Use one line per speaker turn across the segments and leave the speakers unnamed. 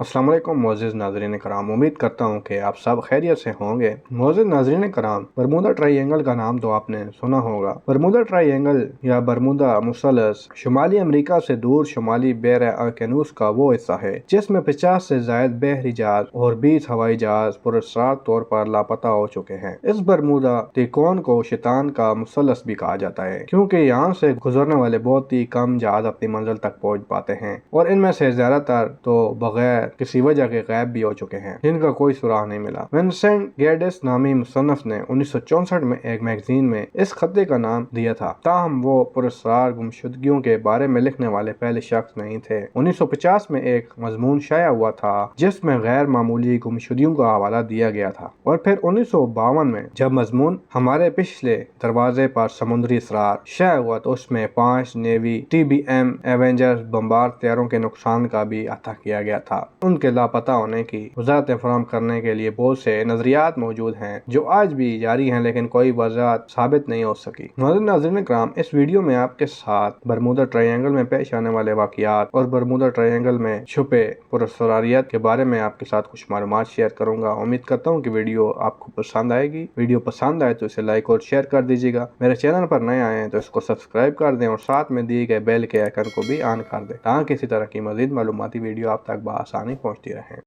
अस्सलाम वालेकुम मोअज़्ज़िज़ नाज़रीन कराम, उम्मीद करता हूँ कि आप सब खैरियत से होंगे। मोअज़्ज़िज़ नाज़रीन कराम, बरमूदा ट्रायंगल का नाम तो आपने सुना होगा। बरमूदा ट्रायंगल या बरमूदा मुसलस शुमाली अमेरिका से दूर शुमाली बहर अर्केनूस का वो हिस्सा है जिसमें 50 से ज़ायद बहरी जहाज और 20 हवाई जहाज पुरस्कार तौर पर लापता हो चुके हैं। इस बरमूदा त्रिकोण को शैतान का मुसलस भी कहा जाता है क्योंकि यहाँ से गुजरने वाले बहुत ही कम जहाज अपनी मंजिल तक पहुँच पाते हैं और इनमें से ज्यादातर तो बगैर किसी वजह के गायब भी हो चुके हैं जिनका कोई सुराग नहीं मिला। विंसेंट गेडिस नामी मुसन्निफ ने 1964 में एक मैगजीन में इस खत्ते का नाम दिया था, ताहम वो पुरस्कार गुमशुदगियों के बारे में लिखने वाले पहले शख्स नहीं थे। 1950 में एक मजमून शाया हुआ था जिसमें गैर मामूली गुमशुदगियों का हवाला दिया गया था और फिर 1952 में जब मजमून हमारे पिछले दरवाजे पर समुद्री इसरार शाया हुआ तो उसमें 5 नेवी TBM एवेंजर्स बम्बार तैयारों के नुकसान का भी अता किया गया था। उनके लापता होने की वजाहत फराहम करने के लिए बहुत से नजरियात मौजूद हैं जो आज भी जारी हैं, लेकिन कोई वजाहत साबित नहीं हो सकी। नाज़रीन इकराम, इस वीडियो में आपके साथ बरमूदा ट्रायंगल में पेश आने वाले वाकयात और बरमूदा ट्रायंगल में छुपे पुरस्कारियत के बारे में आपके साथ कुछ मालूमात शेयर करूंगा। उम्मीद करता हूँ कि वीडियो आपको पसंद आएगी। वीडियो पसंद आए तो इसे लाइक और शेयर कर दीजिएगा। मेरे चैनल पर नए आए हैं तो इसको सब्सक्राइब कर दें और साथ में दिए गए बेल के आइकन को भी ऑन कर दें ताकि इसी तरह की मज़ीद मालूमाती वीडियो आप तक बआसानी पहुंचती रहे।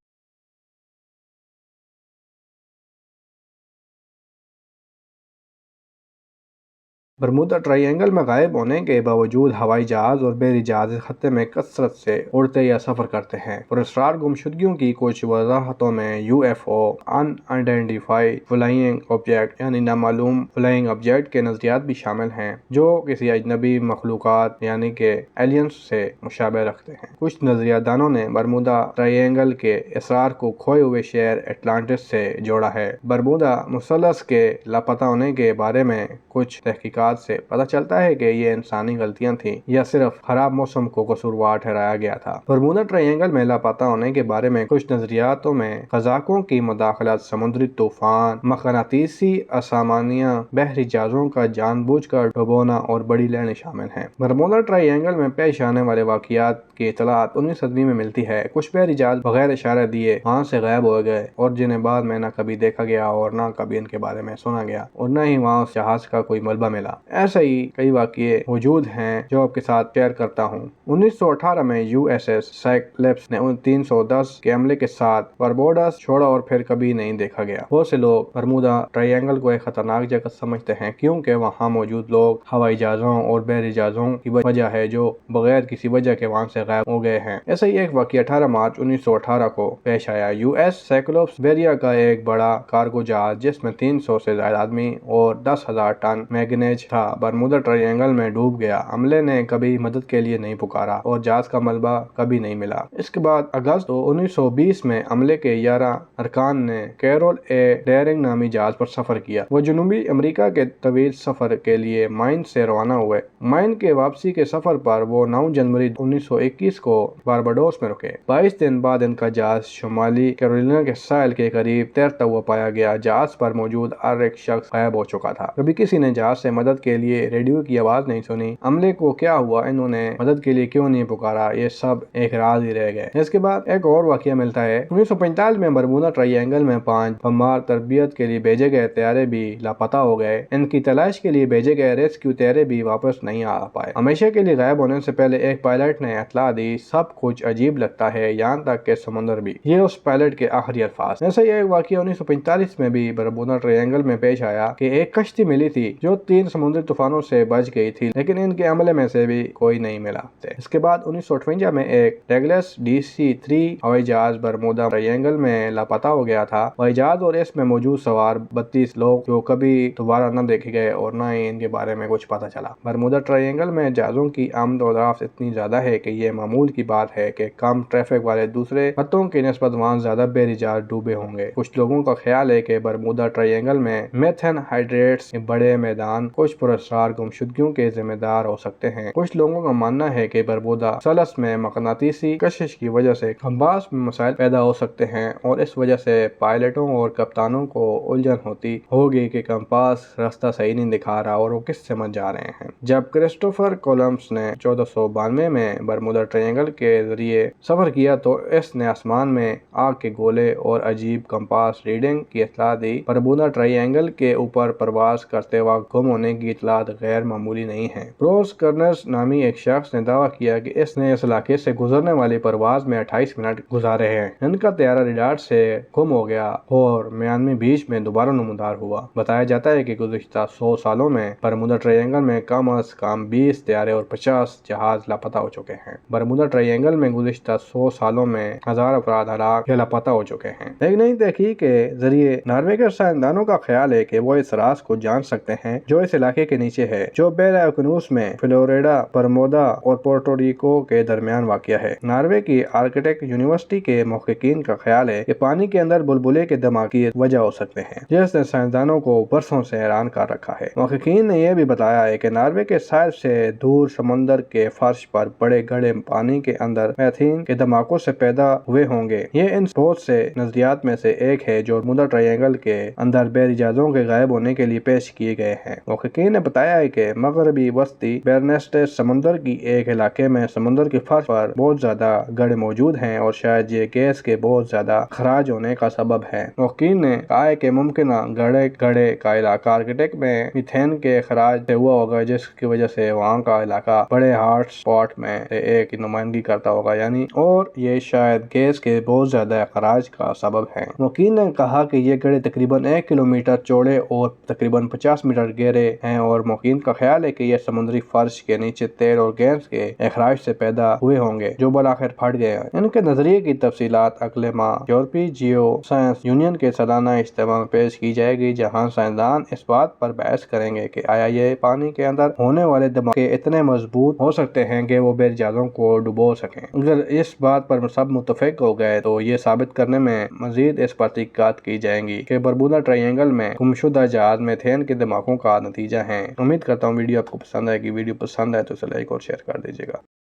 बरमूदा ट्रायंगल में गायब होने के बावजूद हवाई जहाज और बहरी जहाज इस खत्ते में कसरत से उड़ते या सफर करते हैं। पुरस्कार गुमशुदगियों की कुछ वजाहतों में UFO अनआइडेंटिफाइड फ्लाइंग ऑब्जेक्ट यानी नामालूम फ्लाइंग ऑब्जेक्ट के नजरियात भी शामिल हैं जो किसी अजनबी मखलूकात यानी के एलियंस से मुशाबे रखते हैं। कुछ नजरियादानों ने बरमूदा ट्रायंगल के इसरार को खोए हुए शहर एटलांटिस से जोड़ा है। बरमूदा मुसलस के लापता होने के बारे में कुछ तहकीकात से पता चलता है कि ये इंसानी गलतियां थीं या सिर्फ खराब मौसम को कसूरवार ठहराया गया था। बरमूदा ट्रायंगल में लापता होने के बारे में कुछ नजरियातों में कज़ाकों की मुदाखलत, समुद्री तूफान, मकनातीसी असामानियां, बहरी जहाजों का जानबूझकर डुबोना और बड़ी लहरें शामिल हैं। बरमूदा ट्रायंगल में पेश आने वाले वाकयात की इतलात 19वीं सदी में मिलती है। कुछ बहरी जहाज बगैर इशारे दिए वहाँ से गायब हो गए और जिन्हें बाद में न कभी देखा गया और न कभी इनके बारे में सुना गया और न ही वहाँ उस जहाज का कोई मलबा मिला। ऐसे ही कई वाकये मौजूद हैं जो आपके साथ शेयर करता हूँ। 1918 में USS साइक्लोप्स ने 310 के हमले के साथ बारबोडस छोड़ा और फिर कभी नहीं देखा गया। बहुत से लोग बरमूदा ट्रायंगल को एक खतरनाक जगह समझते हैं क्योंकि वहाँ मौजूद लोग हवाई जहाजों और बहरी जहाजों की वजह है जो बगैर किसी वजह के वहाँ से गायब हो गए हैं। ऐसा ही एक वाकया 18 मार्च 1918 को पेश आया। US साइक्लोप्स बेरिया का एक बड़ा कार्गो जहाज जिसमें 300 से ज्यादा आदमी और 10,000 टन मैग्नेज था बरमूदा ट्रायंगल में डूब गया। अमले ने कभी मदद के लिए नहीं पुकारा और जहाज का मलबा कभी नहीं मिला। इसके बाद अगस्त 1920 में अमले के 11 अरकान ने कैरोल ए डेयरिंग नामी जहाज पर सफर किया। वो जनूबी अमेरिका के तवील सफर के लिए माइन से रवाना हुए। माइन के वापसी के सफर पर वो 9 जनवरी 1921 को बारबाडोस में रुके। 22 दिन बाद इनका जहाज शुमाली कैरोलिना के साहिल के करीब तैरता हुआ पाया गया। जहाज पर मौजूद हर एक शख्स गायब हो चुका था। कभी किसी ने जहाज से मदद के लिए रेडियो की आवाज नहीं सुनी। अमले को क्या हुआ, इन्होंने मदद के लिए क्यों नहीं पुकारा, ये सब एक राज ही रह गए। इसके बाद एक और वाकया मिलता है। 1945 में बरमूदा ट्रायंगल में 5 बमबार तरबियत के लिए भेजे गए तैयारे भी लापता हो गए। इनकी तलाश के लिए भेजे गए रेस्क्यू तैयारे भी वापस नहीं आ पाए। हमेशा के लिए गायब होने से पहले एक पायलट ने इत्तला दी, सब कुछ अजीब लगता है, यहाँ तक के समुद्र भी। ये उस पायलट के आखिरी अल्फाज। ऐसा ही एक वाकया 1945 में भी बरमूदा ट्रायंगल में पेश आया कि एक कश्ती मिली थी जो 3 समुद्री तूफानों से बच गई थी, लेकिन इनके अमले में से भी कोई नहीं मिला। इसके बाद 1958 में एक डगलस DC-3 हवाई जहाज बरमूदा ट्रायंगल में लापता हो गया था। हवाई जहाज और इसमें मौजूद सवार 32 लोग जो कभी दोबारा न देखे गए और न ही इनके बारे में कुछ पता चला। बरमूदा ट्रायंगल में जहाजों की आमद और रफ्त इतनी ज्यादा है कि ये मामूल की बात है कि कम ट्रैफिक वाले दूसरे खत्तों की निस्बत वहाँ ज्यादा बहरी जहाज डूबे होंगे। कुछ लोगों का ख्याल है कि बरमूदा ट्रायंगल में मेथेन हाइड्रेट्स के बड़े मैदान कुछ महफूज पुरस्कार गुमशुदगियों के जिम्मेदार हो सकते हैं। कुछ लोगों का मानना है कि बरमूदा सलस में मकनातीसी कशिश की वजह से कंपास में मसाइल पैदा हो सकते हैं और इस वजह से पायलटों और कप्तानों को उलझन होती होगी कि कंपास रास्ता सही नहीं दिखा रहा और वो किस समझ जा रहे हैं। जब क्रिस्टोफर कोलंबस ने 1492 में बरमूदा ट्रायंगल के जरिए सफर किया तो इसने आसमान में आग के गोले और अजीब कंपास रीडिंग की इतला दी। बरमूदा ट्रायंगल के ऊपर परवाज करते वक्त गुम होने की इतलात गैर मामूली नहीं है। ब्रूस कर्नर्स नामी एक शख्स ने दावा किया कि इसने इस इलाके से गुजरने वाली परवाज में 28 मिनट गुजारे हैं। इनका तैयारा रिडार से गुम हो गया और मियामी बीच में दोबारा नमूदार हुआ। बताया जाता है कि गुज़िश्ता 100 सालों में बरमूदा ट्रायंगल में कम अज कम 20 तैयारे और 50 जहाज लापता हो चुके हैं। बरमूदा ट्रायंगल में गुज़िश्ता 100 सालों में 1000 अफराद हलाक या लापता हो चुके हैं। एक नई तहकीक के जरिए नॉर्वे के साइंसदानों का ख्याल है कि वो इस राज को जान सकते हैं जो इस इलाके के नीचे है, जो बेलाकुनूस में फ्लोरिडा, बरमूदा और पोर्टो रिको के दरमियान वाक़िया है। नॉर्वे की आर्किटेक्ट यूनिवर्सिटी के मुहक्किकीन का ख्याल है कि पानी के अंदर बुलबुले के धमाके की वजह हो सकते हैं, जिसने साइंसदानों को बरसों से हैरान कर रखा है। मुहक्किकीन ने यह भी बताया है कि नॉर्वे के साहिल से दूर समंदर के फर्श पर बड़े गड्ढे पानी के अंदर मीथेन के धमाकों से पैदा हुए होंगे। ये इन बहुत से नजरियात में से एक है जो बरमूदा ट्रायंगल के अंदर बेरिजाजों के गायब होने के लिए पेश किए गए हैं। मुहक्किकीन ने बताया है कि मगरबी वस्ती बेरनेस्टेस समंदर की एक इलाके में समंदर के फर्श पर बहुत ज्यादा गड्ढे मौजूद हैं और शायद ये गैस के बहुत ज्यादा खराज होने का सबब है। मुहक्किकीन ने कहा है कि मुमकिन गड्ढे का इलाका आर्कटिक में मीथेन के खराज से हुआ होगा, जिसकी वजह से वहाँ का इलाका बड़े हॉट स्पॉट में से एक की नुमाइंदगी करता होगा यानी, और ये शायद गैस के बहुत ज्यादा खराज का सबब है। मुहक्किकीन ने कहा कि ये गड्ढे तकरीबन 1 किलोमीटर चौड़े और तकरीबन 50 मीटर गहरे हैं और मुहक्किकीन का ख्याल है कि ये समुद्री फर्श के नीचे तेल और गैस के अखराज से पैदा हुए होंगे जो बलाखिर फट गए हैं। इनके नजरिए की तफसीलात अगले माह यूरोपीय जियो साइंस यूनियन के सालाना इज्तिमा में पेश की जाएगी, जहाँ साइंसदान इस बात पर बहस करेंगे कि आया ये पानी के अंदर होने वाले धमाके इतने मजबूत हो सकते हैं कि वो बेरजाजों को डुबो सकें। अगर इस बात पर सब मुत्तफिक हो गए तो ये साबित करने में मजीद इस पर तहकीकात की जाएंगी कि बरमूदा ट्रायंगल में गुमशुदा जहाज मीथेन के धमाकों का नतीजा है। उम्मीद करता हूँ वीडियो आपको पसंद आएगी। वीडियो पसंद आए तो इसे लाइक और शेयर कर दीजिएगा।